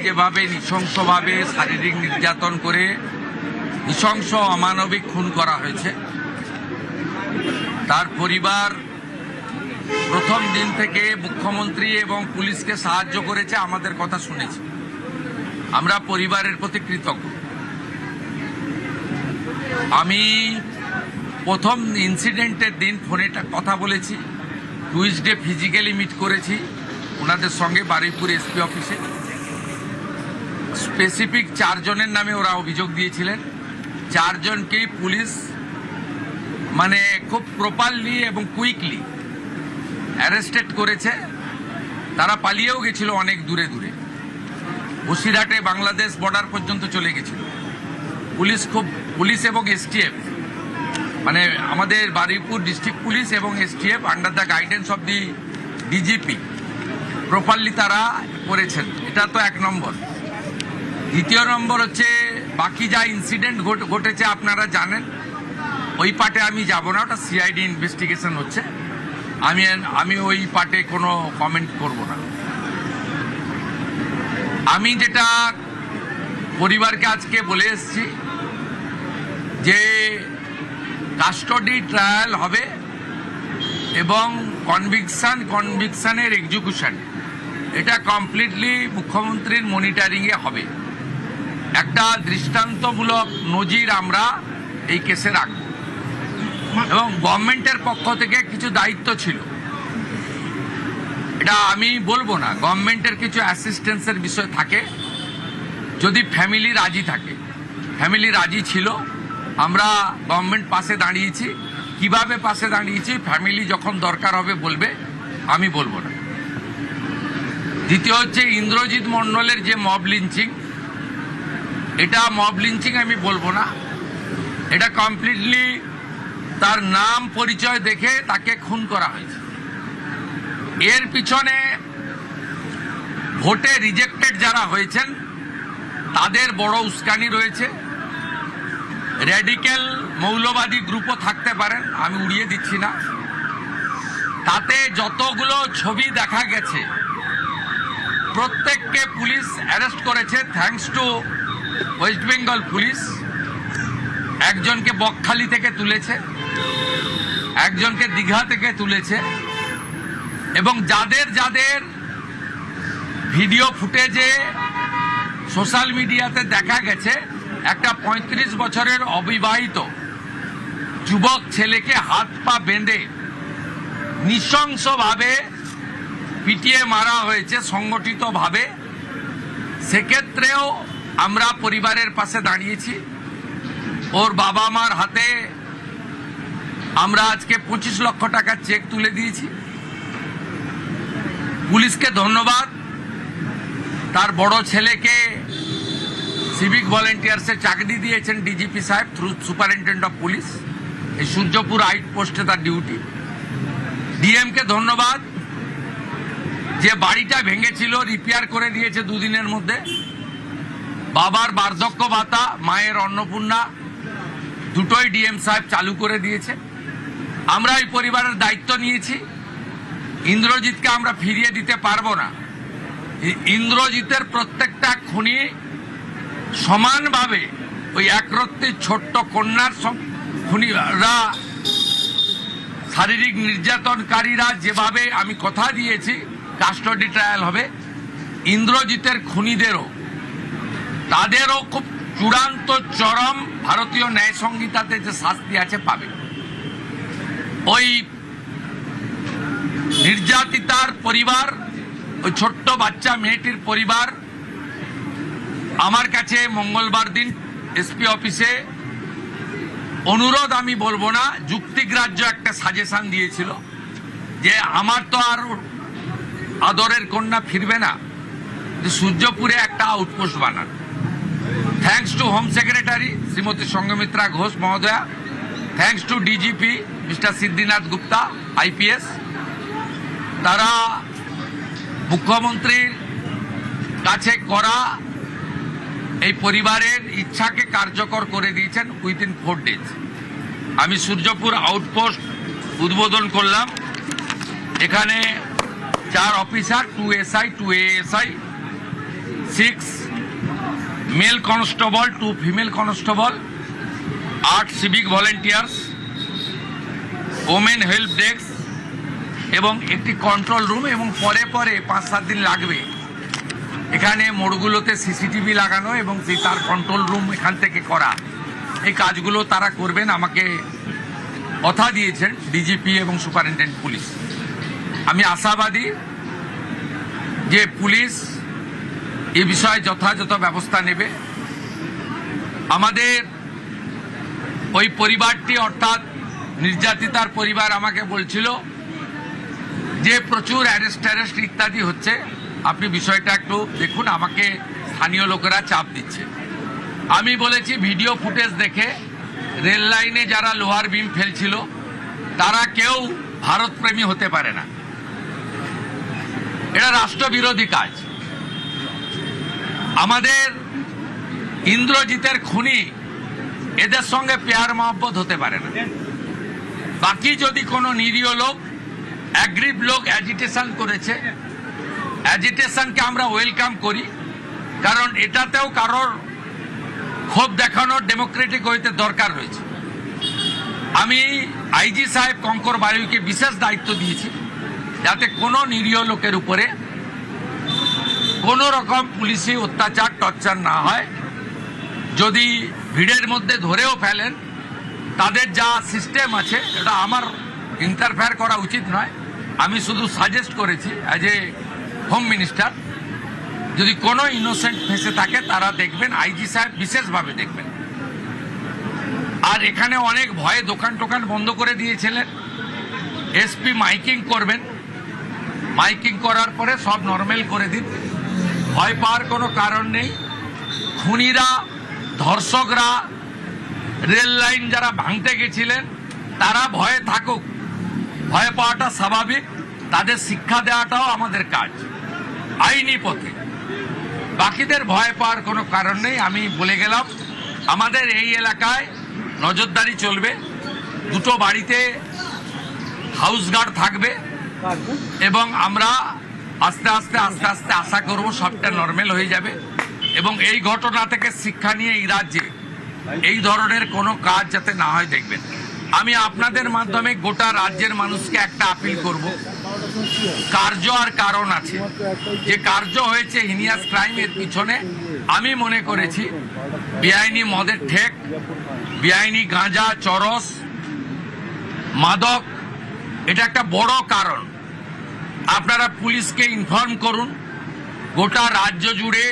যেভাবে নৃশংসভাবে শারীরিক নির্যাতন করে নৃশংস অমানবিক খুন করা হয়েছে, তার পরিবার প্রথম দিন থেকে মুখ্যমন্ত্রী এবং পুলিশকে সাহায্য করেছে, আমাদের কথা শুনেছে। আমরা পরিবারের প্রতি কৃতজ্ঞ। আমি প্রথম ইনসিডেন্টের দিন ফোনে কথা বলেছি, টুইসডে ফিজিক্যালি মিট করেছি ওনাদের সঙ্গে বারুইপুর এসপি অফিসে। স্পেসিফিক 4 জনের নামে ওরা অভিযোগ দিয়েছিলেন। 4 জনকেই পুলিশ খুব প্রপারলি এবং কুইকলি অ্যারেস্টেড করেছে। তারা পালিয়েও গেছিল অনেক দূরে দূরে, বসিরহাটে বাংলাদেশ বর্ডার পর্যন্ত চলে গেছিল। পুলিশ এবং এসটিএফ আমাদের বারুইপুর ডিস্ট্রিক্ট পুলিশ এবং STF under the guidance of the DGP properly তারা করেছেন। এটা তো 1 নম্বর। দ্বিতীয় নম্বর হচ্ছে বাকি যা ইনসিডেন্ট ঘটেছে আপনারা জানেন, ওই পার্টে আমি যাব না, ওটা সিআইডি ইনভেস্টিগেশন হচ্ছে। আমি ওই পার্টে কোনো কমেন্ট করব না। আমি যেটা পরিবারকে আজকে বলে এসেছি যে কাস্টডি ট্রায়াল হবে এবং কনভিকশনের এক্সিকিউশন এটা কমপ্লিটলি মুখ্যমন্ত্রীর মনিটরিংয়ে হবে। একটা দৃষ্টান্তমূলক নজির আমরা এই কেসে রাখব এবং গভর্নমেন্টের পক্ষ থেকে কিছু দায়িত্ব ছিল, এটা আমি বলবো না। গভর্নমেন্টের কিছু অ্যাসিস্ট্যান্সের বিষয় থাকে, যদি ফ্যামিলি রাজি থাকে। ফ্যামিলি রাজি ছিল, আমরা গভর্নমেন্ট পাশে দাঁড়িয়েছি। কিভাবে পাশে দাঁড়িয়েছি ফ্যামিলি যখন দরকার হবে বলবে, আমি বলবো না। দ্বিতীয় হচ্ছে ইন্দ্রজিৎ মণ্ডলের যে মব লিঞ্চিং, এটা মব লিঞ্চিং আমি বলবো না। এটা কমপ্লিটলি তার নাম পরিচয় দেখে তাকে খুন করা হয়েছে। এর পিছনে ভোটে রিজেক্টেড যারা হয়েছেন তাদের বড় উস্কানি রয়েছে। র্যাডিক্যাল মৌলবাদী গ্রুপও থাকতে পারেন, আমি উড়িয়ে দিচ্ছি না। তাতে যতগুলো ছবি দেখা গেছে প্রত্যেককে পুলিশ অ্যারেস্ট করেছে, thanks to West Bengal police. একজনকে বকখালি থেকে তুলেছে, একজনকে দীঘা থেকে তুলেছে, এবং যাদের যাদের ভিডিও ফুটেজে সোশ্যাল মিডিয়াতে দেখা গেছে একটা 35 বছরের অবিবাহিত যুবক ছেলেকে হাত পা বেঁধে নৃশংসভাবে পিটিয়ে মারা হয়েছে সংগঠিতভাবে। সেক্ষেত্রেও আমরা পরিবারের পাশে দাঁড়িয়েছি। ওর বাবা মার হাতে আমরা আজকে 25 লক্ষ টাকার চেক তুলে দিয়েছি। পুলিশকে ধন্যবাদ, তার বড় ছেলেকে সিভিক ভলেন্টিয়ার্সে চাকরি দিয়েছেন ডিজিপি সাহেব থ্রু সুপারিনটেন্ডেন্ট অফ পুলিশ। এই সূর্যপুর আউটপোস্টে তার ডিউটি। ডিএমকে ধন্যবাদ যে বাড়িটা ভেঙেছিল রিপেয়ার করে দিয়েছে 2 দিনের মধ্যে। বাবার বার্ধক্য ভাতা, মায়ের অন্নপূর্ণা দুটোই ডিএম সাহেব চালু করে দিয়েছে। আমরা এই পরিবারের দায়িত্ব নিয়েছি। ইন্দ্রজিৎকে আমরা ফিরিয়ে দিতে পারবো না। ইন্দ্রজিতের প্রত্যেকটা খুনি সমানভাবে ওই একরত্তি ছোট্ট কন্যার খুনিরা, শারীরিক নির্যাতনকারীরা যেভাবে আমি কথা দিয়েছি কাস্টডি ট্রায়াল হবে, ইন্দ্রজিতের খুনিদেরও তাদেরও খুব চূড়ান্ত চরম ভারতীয় ন্যায় সংহিতাতে যে শাস্তি আছে পাবে। ওই নির্যাতিতার পরিবার, ওই ছোট্ট বাচ্চা মেয়েটির পরিবার আমার কাছে মঙ্গলবার দিন এসপি অফিসে অনুরোধ, আমি বলবো না, যুক্তিগ্রাহ্য একটা সাজেশন দিয়েছিল যে আমার তো আর আদরের কন্যা ফিরবে না, সূর্যপুরে একটা আউটপোস্ট বানান। Thanks to home secretary Shrimati Sanghamitra Ghosh মহোদয়া, thanks to DGP mister Siddhinath Gupta IPS. তারা মুখ্যমন্ত্রীর কাছে করা এই পরিবারের ইচ্ছাকে কার্যকর করে দিয়েছেন উইদিন 4 days। আমি সূর্যপুর আউটপোস্ট উদ্বোধন করলাম। এখানে 4 officer, 2 SI, 2 ASI, 6 male constable, 2 female constable, 8 civic volunteers, women help desk এবং একটি কন্ট্রোল রুম, এবং পরে পরে 5-7 দিন লাগবে এখানে মোড়গুলোতে সিসিটিভি লাগানো এবং সেই তার কন্ট্রোল রুম এখান থেকে করা। এই কাজগুলো তারা করবেন, আমাকে কথা দিয়েছেন ডিজিপি এবং সুপারিনটেন্ডেন্ট পুলিশ। আমি আশাবাদী যে পুলিশ এ বিষয়ে যথাযথ ব্যবস্থা নেবে। আমাদের ওই পরিবারটি অর্থাৎ নির্যাতিতার পরিবার আমাকে বলছিল যে প্রচুর অ্যারেস্ট ইত্যাদি হচ্ছে, আপনি বিষয়টা একটু দেখুন, আমাকে স্থানীয় লোকেরা চাপ দিচ্ছে। আমি বলেছি ভিডিও ফুটেজ দেখে রেল লাইনে যারা লোহার বিম ফেলছিল তারা কেউ ভারতপ্রেমী হতে পারে না, এটা রাষ্ট্রবিরোধী কাজ। আমাদের ইন্দ্রজিতের খুনি এদের সঙ্গে পেয়ার মহব্বত হতে পারে না। বাকি যদি কোনো নিরীহ লোক, অ্যাগ্রিভ লোক অ্যাজিটেশন করেছে, অ্যাজিটেশনকে আমরা ওয়েলকাম করি, কারণ এটাতেও কারোর ক্ষোভ দেখানোর ডেমোক্রেটিক হইতে দরকার রয়েছে। আমি আইজি সাহেব কঙ্কর বায়ুকে বিশেষ দায়িত্ব দিয়েছি যাতে কোনো নিরীহ লোকের উপরে কোনো রকম পুলিশি অত্যাচার টর্চার না হয়। যদি ভিড়ের মধ্যে ধরেও ফেলেন, তাদের যা সিস্টেম আছে এটা আমার ইন্টারফেয়ার করা উচিত নয়। আমি শুধু সাজেস্ট করেছি অ্যাজ এ হোম মিনিস্টার, যদি কোনো ইনোসেন্ট ফেসে থাকে তারা দেখবেন, আইজি সাহেব বিশেষভাবে দেখবেন। আর এখানে অনেক ভয়ে দোকান টোকান বন্ধ করে দিয়েছিলেন, এসপি মাইকিং করবেন, মাইকিং করার পরে সব নর্মাল করে দিন, ভয় পাওয়ার কোনো কারণ নেই। খুনিরা, ধর্ষকরা, রেল লাইন যারা ভাঙতে গেছিলেন তারা ভয়ে থাকুক, ভয় পাওয়াটা স্বাভাবিক, তাদের শিক্ষা দেওয়াটাও আমাদের কাজ আইনি পথে। বাকিদের ভয় পাওয়ার কোনো কারণ নেই। আমি বলে গেলাম আমাদের এই এলাকায় নজরদারি চলবে, 2টো বাড়িতে হাউস গার্ড থাকবে এবং আমরা আস্তে আস্তে আশা করব সবটা নর্মাল হয়ে যাবে। এবং এই ঘটনা থেকে শিক্ষা নিয়ে এই রাজ্যে এই ধরনের কোনো কাজ যাতে না হয় দেখবেন। আমি আপনাদের মাধ্যমে গোটা রাজ্যের মানুষকে একটা আপিল করব, কার্য আর কারণ আছে। যে কার্য হয়েছে হিনিয়াস ক্রাইমের পিছনে আমি মনে করেছি বেআইনি মদের ঠেক, বেআইনি গাঁজা, চরস, মাদক, এটা একটা বড় কারণ। আপনারা পুলিশকে ইনফর্ম করুন, গোটা রাজ্য জুড়ে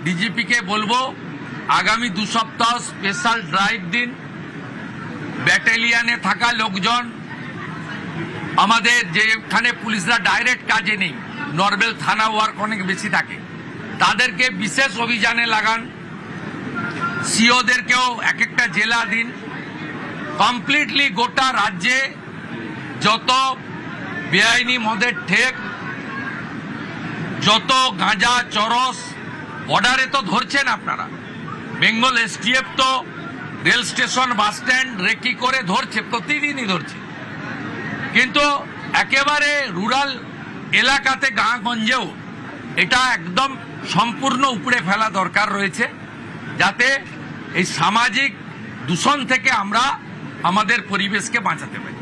ডিজিপিকে বলবো আগামী 2 সপ্তাহ স্পেশাল ড্রাইভ দিন। ব্যাটালিয়ানে থাকা লোকজন, আমাদের যেখানে পুলিশরা ডাইরেক্ট কাজে নেই, নর্মাল থানা ওয়ার্ক অনেক বেশি থাকে, তাদেরকে বিশেষ অভিযানে লাগান। সিওদেরকেও এক একটা জেলা দিন। কমপ্লিটলি গোটা রাজ্যে যত বেআইনি মদের ঠেক, যত গাঁজা, চরস, বর্ডারে তো ধরছেন আপনারা, বেঙ্গল এসটিএফ তো rail station, bus stand recce করে ধরছে, প্রতিদিনই ধরছে। কিন্তু একেবারে রুরাল এলাকাতে, গাঁগঞ্জেও এটা একদম সম্পূর্ণ উপড়ে ফেলা দরকার রয়েছে, যাতে এই সামাজিক দূষণ থেকে আমরা আমাদের পরিবেশকে বাঁচাতে পারি।